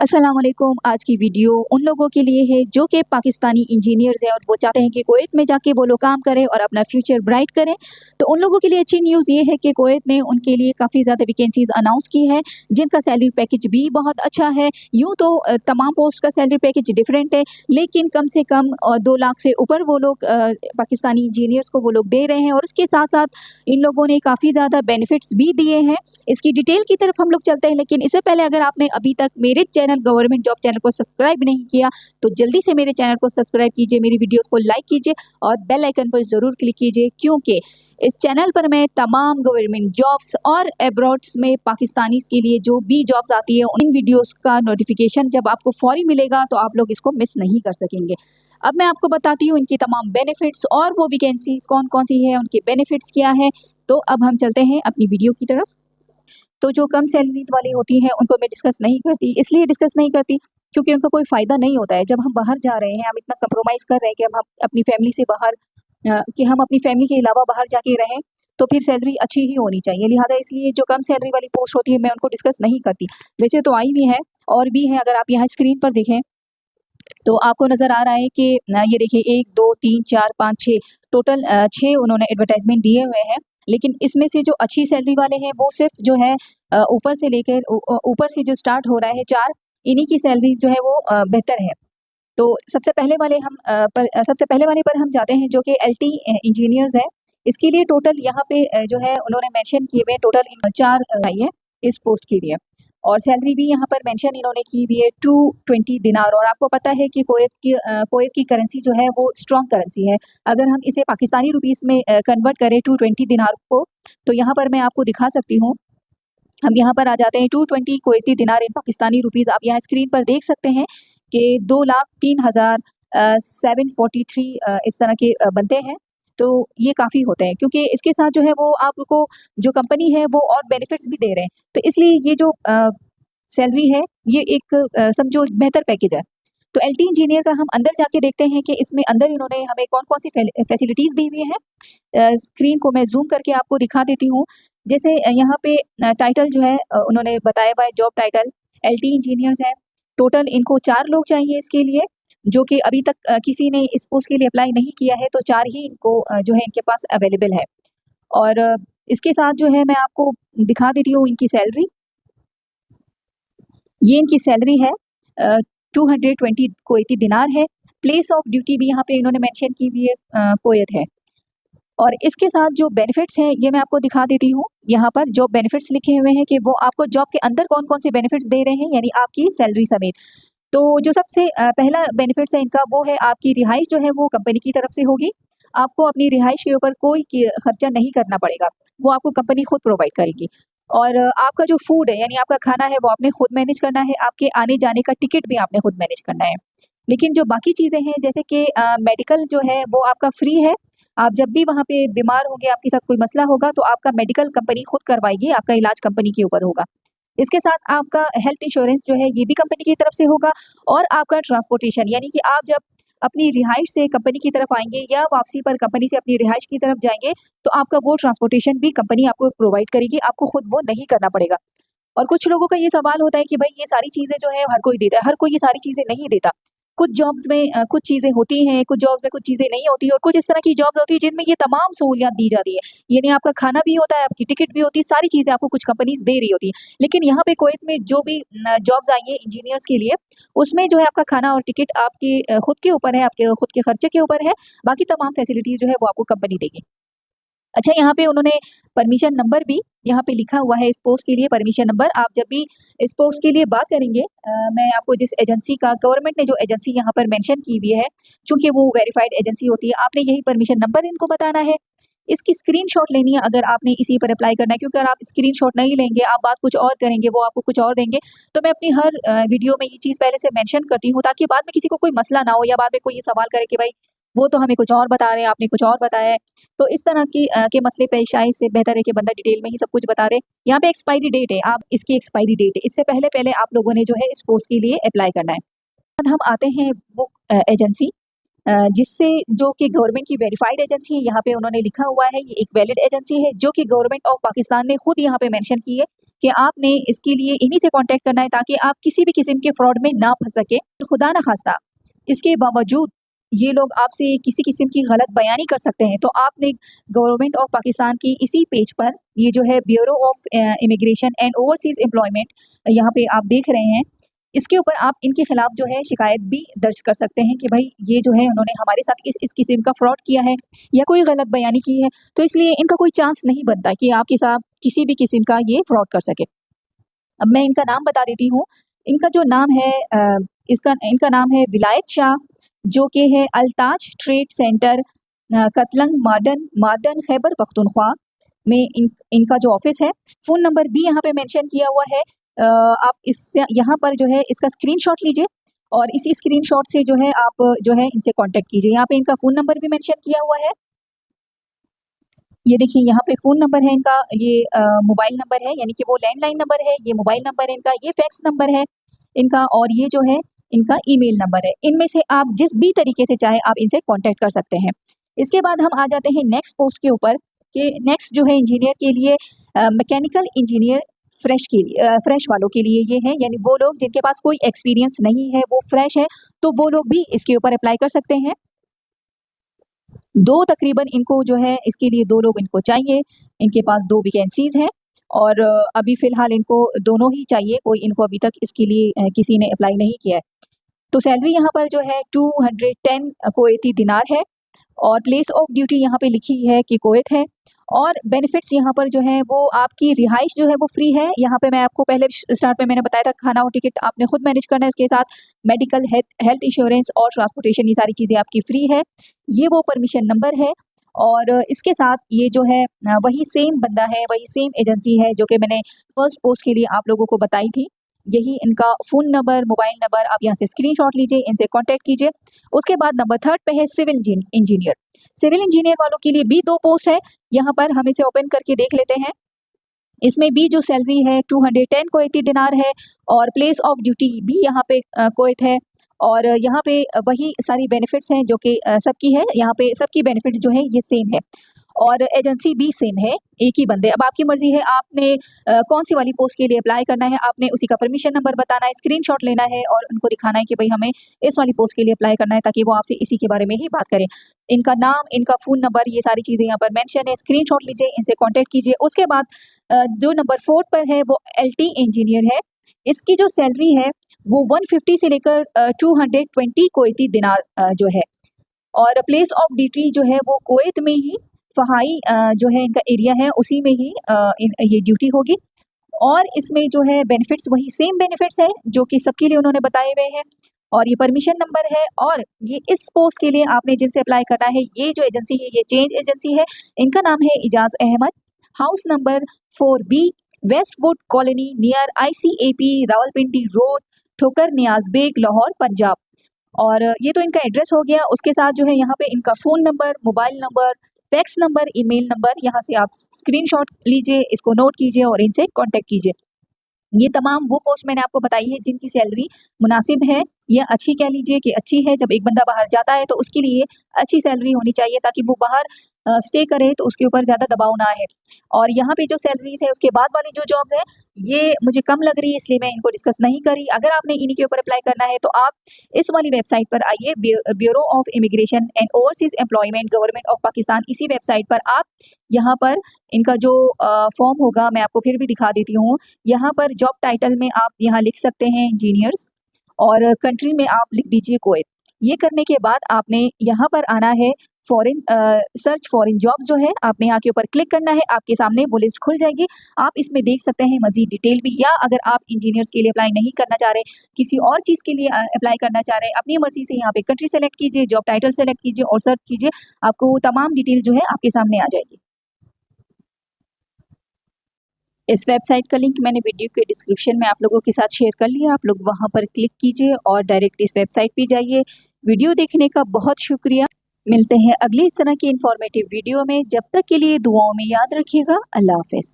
अस्सलाम वालेकुम। आज की वीडियो उन लोगों के लिए है जो कि पाकिस्तानी इंजीनियर्स हैं और वो चाहते हैं कि कुवैत में जाके वो लोग काम करें और अपना फ्यूचर ब्राइट करें। तो उन लोगों के लिए अच्छी न्यूज़ ये है कि कुवैत ने उनके लिए काफ़ी ज़्यादा वैकेंसीज़ अनाउंस की है, जिनका सैलरी पैकेज भी बहुत अच्छा है। यूँ तो तमाम पोस्ट का सैलरी पैकेज डिफरेंट है, लेकिन कम से कम 2 लाख से ऊपर वो लोग पाकिस्तानी इंजीनियर्स को वो लोग दे रहे हैं और उसके साथ-साथ इन लोगों ने काफ़ी ज़्यादा बेनिफिट्स भी दिए हैं। इसकी डिटेल की तरफ हम लोग चलते हैं, लेकिन इससे पहले अगर आपने अभी तक मेरे चैनल गवर्नमेंट जॉब चैनल को सब्सक्राइब नहीं किया, तो जल्दी से मेरे चैनल को सब्सक्राइब कीजिए, मेरी वीडियोस को लाइक कीजिए और बेल आइकन पर ज़रूर क्लिक कीजिए, क्योंकि इस चैनल पर मैं तमाम गवर्नमेंट जॉब्स और एब्रॉड्स में पाकिस्तानीज़ के लिए जो भी जॉब्स आती है, इन वीडियोस का नोटिफिकेशन जब आपको फौरी मिलेगा तो आप लोग इसको मिस नहीं कर सकेंगे। अब मैं आपको बताती हूँ इनकी तमाम बेनिफिट्स और वो वैकेंसीज़ कौन-कौन सी है, उनके बेनिफिट्स क्या है। तो अब हम चलते हैं अपनी वीडियो की तरफ। तो जो कम सैलरीज़ वाली होती हैं, उनको मैं डिस्कस नहीं करती, इसलिए डिस्कस नहीं करती क्योंकि उनका कोई फ़ायदा नहीं होता है। जब हम बाहर जा रहे हैं, हम इतना कंप्रोमाइज़ कर रहे हैं कि हम अपनी फ़ैमिली से बाहर कि हम अपनी फ़ैमिली के अलावा बाहर जाके रहें, तो फिर सैलरी अच्छी ही होनी चाहिए। लिहाज़ा इसलिए जो कम सैलरी वाली पोस्ट होती है, मैं उनको डिस्कस नहीं करती। वैसे तो आई भी हैं और भी हैं, अगर आप यहाँ स्क्रीन पर देखें, तो आपको नज़र आ रहा है कि ये देखिए 1, 2, 3, 4, 5, 6 टोटल 6 उन्होंने एडवर्टाइज़मेंट दिए हुए हैं। लेकिन इसमें से जो अच्छी सैलरी वाले हैं वो सिर्फ़ जो है ऊपर से लेकर ऊपर से जो स्टार्ट हो रहा है 4, इन्हीं की सैलरी जो है वो बेहतर है। तो सबसे पहले वाले पर हम जाते हैं, जो कि एलटी इंजीनियर्स है। इसके लिए टोटल यहाँ पे जो है उन्होंने मेंशन किए हुए हैं, टोटल इन 4 आई है इस पोस्ट के लिए। और सैलरी भी यहाँ पर मेंशन इन्होंने की हुई है 220 दिनार। और आपको पता है कि कुवैत की करेंसी जो है वो स्ट्रॉन्ग करेंसी है। अगर हम इसे पाकिस्तानी रुपीस में कन्वर्ट करें 220 दिनार को, तो यहाँ पर मैं आपको दिखा सकती हूँ। हम यहाँ पर आ जाते हैं, 220 कुवैती दिनार इन पाकिस्तानी रुपीज़ आप यहाँ स्क्रीन पर देख सकते हैं कि 2,03,743 इस तरह के बनते हैं। तो ये काफ़ी होते हैं, क्योंकि इसके साथ जो है वो आपको जो कंपनी है वो और बेनिफिट्स भी दे रहे हैं। तो इसलिए ये जो सैलरी है, ये एक समझो बेहतर पैकेज है। तो एलटी इंजीनियर का हम अंदर जाके देखते हैं कि इसमें अंदर इन्होंने हमें कौन-कौन सी फैसिलिटीज़ दी हुई हैं। स्क्रीन को मैं ज़ूम करके आपको दिखा देती हूँ। जैसे यहाँ पे टाइटल जो है उन्होंने बताया हुआ है, जॉब टाइटल एलटी इंजीनियर्स है। टोटल इनको 4 लोग चाहिए इसके लिए, जो कि अभी तक किसी ने इस पोस्ट के लिए अप्लाई नहीं किया है, तो 4 ही इनको जो है इनके पास अवेलेबल है। और इसके साथ जो है मैं आपको दिखा देती हूँ इनकी सैलरी। ये इनकी सैलरी है 220 कुवैती दिनार है। प्लेस ऑफ ड्यूटी भी यहाँ पे इन्होंने मेंशन की हुई है, कुवैत है। और इसके साथ जो बेनिफिट्स हैं, ये मैं आपको दिखा देती हूँ। यहाँ पर जो बेनिफिट्स लिखे हुए हैं कि वो आपको जॉब के अंदर कौन-कौन से बेनिफिट्स दे रहे हैं, यानी आपकी सैलरी समेत। तो जो सबसे पहला बेनिफिट्स है इनका, वो है आपकी रिहाइश जो है वो कंपनी की तरफ से होगी। आपको अपनी रिहाइश के ऊपर कोई खर्चा नहीं करना पड़ेगा, वो आपको कंपनी खुद प्रोवाइड करेगी। और आपका जो फूड है, यानी आपका खाना है, वो आपने खुद मैनेज करना है। आपके आने-जाने का टिकट भी आपने खुद मैनेज करना है। लेकिन जो बाकी चीज़ें हैं, जैसे कि मेडिकल जो है वो आपका फ्री है। आप जब भी वहाँ पे बीमार होंगे, आपके साथ कोई मसला होगा, तो आपका मेडिकल कंपनी खुद करवाएगी, आपका इलाज कंपनी के ऊपर होगा। इसके साथ आपका हेल्थ इंश्योरेंस जो है, ये भी कंपनी की तरफ से होगा। और आपका ट्रांसपोर्टेशन, यानी कि आप जब अपनी रिहाइश से कंपनी की तरफ आएँगे या वापसी पर कंपनी से अपनी रिहाइश की तरफ जाएँगे, तो आपका वो ट्रांसपोर्टेशन भी कंपनी आपको प्रोवाइड करेगी, आपको खुद वो नहीं करना पड़ेगा। और कुछ लोगों का ये सवाल होता है कि भाई ये सारी चीज़ें जो है हर कोई देता है, हर कोई ये सारी चीज़ें नहीं देता। कुछ जॉब्स में कुछ चीज़ें होती हैं, कुछ जॉब्स में कुछ चीज़ें नहीं होती, और कुछ इस तरह की जॉब्स होती है जिनमें ये तमाम सहूलियत दी जाती है। यानी आपका खाना भी होता है, आपकी टिकट भी होती है, सारी चीज़ें आपको कुछ कंपनीज़ दे रही होती हैं। लेकिन यहाँ पे कुवैत में जो भी जॉब्स आई हैं इंजीनियर्स के लिए, उसमें जो है आपका खाना और टिकट आपके खुद के ऊपर है, आपके खुद के खर्चे के ऊपर है। बाकी तमाम फैसिलिटीज़ जो है वो आपको कंपनी देगी। अच्छा, यहाँ पे उन्होंने परमिशन नंबर भी यहाँ पे लिखा हुआ है, इस पोस्ट के लिए परमिशन नंबर। आप जब भी इस पोस्ट के लिए बात करेंगे, मैं आपको जिस एजेंसी का, गवर्नमेंट ने जो एजेंसी यहाँ पर मेंशन की हुई है, चूँकि वो वेरिफाइड एजेंसी होती है, आपने यही परमिशन नंबर इनको बताना है। इसकी स्क्रीनशॉट लेनी है अगर आपने इसी पर अप्लाई करना है, क्योंकि अगर आप स्क्रीनशॉट नहीं लेंगे, आप बात कुछ और करेंगे, वो आपको कुछ और देंगे। तो मैं अपनी हर वीडियो में ये चीज़ पहले से मेंशन करती हूँ, ताकि बाद में किसी को कोई मसला ना हो, या बाद में कोई ये सवाल करे कि भाई वो तो हमें कुछ और बता रहे हैं, आपने कुछ और बताया है। तो इस तरह के मसले पेश आए, इससे बेहतर है कि बंदा डिटेल में ही सब कुछ बता दे। यहाँ पे एक्सपायरी डेट है, आप इसकी एक्सपायरी डेट है, इससे पहले-पहले आप लोगों ने जो है इस कोर्स के लिए अप्लाई करना है। बाद हम आते हैं वो एजेंसी जिससे, जो कि गवर्नमेंट की वेरिफाइड एजेंसी है। यहाँ पे उन्होंने लिखा हुआ है, ये एक वैलिड एजेंसी है जो कि गवर्नमेंट ऑफ पाकिस्तान ने खुद यहाँ पे मेंशन की है कि आपने इसके लिए इन्हीं से कांटेक्ट करना है ताकि आप किसी भी किस्म के फ्रॉड में ना फंस सके। खुदा ना खास्ता इसके बावजूद ये लोग आपसे किसी किस्म की गलत बयानी कर सकते हैं, तो आपने गवर्नमेंट ऑफ पाकिस्तान की इसी पेज पर ये जो है bureau of immigration and overseas employment यहाँ पे आप देख रहे हैं, इसके ऊपर आप इनके खिलाफ जो है शिकायत भी दर्ज कर सकते हैं कि भाई ये जो है उन्होंने हमारे साथ इस किस्म का फ्रॉड किया है या कोई गलत बयानी की है, तो इसलिए इनका कोई चांस नहीं बनता कि आपके साथ किसी भी किस्म का ये फ्रॉड कर सके। अब मैं इनका नाम बता देती हूँ। इनका जो नाम है इनका नाम है विलायत शाह, जो कि है अल्ताज ट्रेड सेंटर कतलंग मार्डन खैबर पख्तूनख्वा में इनका जो ऑफिस है। फ़ोन नंबर भी यहाँ पे मेंशन किया हुआ है। आप इससे यहाँ पर जो है इसका स्क्रीनशॉट लीजिए और इसी स्क्रीनशॉट से जो है आप जो है इनसे कांटेक्ट कीजिए। यहाँ पे इनका फ़ोन नंबर भी मेंशन किया हुआ है। ये देखिए यहाँ पे फ़ोन नंबर है इनका, ये मोबाइल नंबर है, यानी कि वो लैंडलाइन नंबर है, ये मोबाइल नंबर है इनका, ये फैक्स नंबर है इनका, और ये जो है इनका ईमेल नंबर है। इनमें से आप जिस भी तरीके से चाहे आप इनसे कांटेक्ट कर सकते हैं। इसके बाद हम आ जाते हैं नेक्स्ट पोस्ट के ऊपर कि नेक्स्ट जो है इंजीनियर के लिए मैकेनिकल इंजीनियर फ्रेश वालों के लिए ये है, यानी वो लोग जिनके पास कोई एक्सपीरियंस नहीं है, वो फ्रेश है, तो वो लोग भी इसके ऊपर अप्लाई कर सकते हैं। तकरीबन इनको जो है इसके लिए 2 लोग इनको चाहिए। इनके पास 2 वैकेंसीज़ हैं और अभी फ़िलहाल इनको दोनों ही चाहिए, कोई इनको अभी तक इसके लिए किसी ने अप्लाई नहीं किया है। तो सैलरी यहाँ पर जो है 210 कुवैती दिनार है और प्लेस ऑफ ड्यूटी यहाँ पे लिखी है कि कुवैत है, और बेनिफिट्स यहाँ पर जो है वो आपकी रिहाइश जो है वो फ्री है। यहाँ पे मैं आपको पहले स्टार्ट में मैंने बताया था, खाना और टिकट आपने खुद मैनेज करना है, इसके साथ मेडिकल हेल्थ इंश्योरेंस और ट्रांसपोर्टेशन, ये सारी चीज़ें आपकी फ्री है। ये वो परमिशन नंबर है और इसके साथ ये जो है वही सेम बंदा है, वही सेम एजेंसी है जो कि मैंने फर्स्ट पोस्ट के लिए आप लोगों को बताई थी। यही इनका फ़ोन नंबर, मोबाइल नंबर, आप यहाँ से स्क्रीनशॉट लीजिए, इनसे कांटेक्ट कीजिए। उसके बाद नंबर 3 पे है सिविल इंजीनियर। सिविल इंजीनियर वालों के लिए भी 2 पोस्ट है। यहाँ पर हम इसे ओपन करके देख लेते हैं। इसमें भी जो सैलरी है 210 कुवैती दिनार है और प्लेस ऑफ ड्यूटी भी यहाँ पे कुवैत है, और यहाँ पे वही सारी बेनिफिट्स हैं जो कि सबकी है। यहाँ पे सबकी बेनिफिट जो है ये सेम है और एजेंसी भी सेम है, एक ही बंदे। अब आपकी मर्जी है, आपने कौन सी वाली पोस्ट के लिए अप्लाई करना है, आपने उसी का परमिशन नंबर बताना है, स्क्रीनशॉट लेना है और उनको दिखाना है कि भाई हमें इस वाली पोस्ट के लिए अप्लाई करना है, ताकि वो आपसे इसी के बारे में ही बात करें। इनका नाम, इनका फ़ोन नंबर, ये सारी चीज़ें यहाँ पर मेंशन है, स्क्रीनशॉट लीजिए, इनसे कॉन्टैक्ट कीजिए। उसके बाद जो नंबर 4 पर है वो LT इंजीनियर है। इसकी जो सैलरी है वो 150 से लेकर 220 कुवैती दिनार जो है, और प्लेस ऑफ ड्यूटी जो है वो कुवैत में ही फ़हाई जो है इनका एरिया है, उसी में ही ये ड्यूटी होगी। और इसमें जो है बेनिफिट्स वही सेम बेनिफिट्स है जो कि सबके लिए उन्होंने बताए हुए हैं, और ये परमिशन नंबर है। और ये इस पोस्ट के लिए आपने जिनसे अप्लाई करना है, ये जो एजेंसी है ये चेंज एजेंसी है। इनका नाम है Ijaz Ahmed, house number 4B, Westwood colony near ICAP Rawalpindi road, Thokar Niaz bag, Lahore, Punjab. और ये तो इनका एड्रेस हो गया। उसके साथ जो है यहाँ पे इनका phone number, mobile number, fax number, email number, यहाँ से आप स्क्रीनशॉट लीजिए, इसको नोट कीजिए और इनसे कांटेक्ट कीजिए। ये तमाम वो पोस्ट मैंने आपको बताई है जिनकी सैलरी मुनासिब है या अच्छी कह लीजिए कि अच्छी है। जब एक बंदा बाहर जाता है तो उसके लिए अच्छी सैलरी होनी चाहिए ताकि वो बाहर स्टे करे तो उसके ऊपर ज़्यादा दबाव ना आए। और यहाँ पे जो सैलरीज है उसके बाद वाली जो जॉब्स है ये मुझे कम लग रही है, इसलिए मैं इनको डिस्कस नहीं करी। अगर आपने इन्हीं के ऊपर अप्लाई करना है तो आप इस वाली वेबसाइट पर आइए, bureau of immigration and overseas employment government of Pakistan, इसी वेबसाइट पर आप यहाँ पर इनका जो फॉर्म होगा मैं आपको फिर भी दिखा देती हूँ। यहाँ पर जॉब टाइटल में आप यहाँ लिख सकते हैं इंजीनियर्स, और कंट्री में आप लिख दीजिए कुवैत। ये करने के बाद आपने यहाँ पर आना है फॉरेन सर्च फॉरेन जॉब्स जो है, आपने यहाँ के ऊपर क्लिक करना है, आपके सामने वो लिस्ट खुल जाएगी। आप इसमें देख सकते हैं मजीद डिटेल भी, या अगर आप इंजीनियर्स के लिए अप्लाई नहीं करना चाह रहे, किसी और चीज़ के लिए अप्लाई करना चाह रहे हैं, अपनी मर्जी से यहाँ पे कंट्री सेलेक्ट कीजिए, जॉब टाइटल सेलेक्ट कीजिए और सर्च कीजिए, आपको वो तमाम डिटेल जो है आपके सामने आ जाएगी। इस वेबसाइट का लिंक मैंने वीडियो के डिस्क्रिप्शन में आप लोगों के साथ शेयर कर लिया, आप लोग वहां पर क्लिक कीजिए और डायरेक्ट इस वेबसाइट पे जाइए। वीडियो देखने का बहुत शुक्रिया। मिलते हैं अगली इस तरह की इंफॉर्मेटिव वीडियो में, जब तक के लिए दुआओं में याद रखिएगा। अल्लाह हाफ़िज़।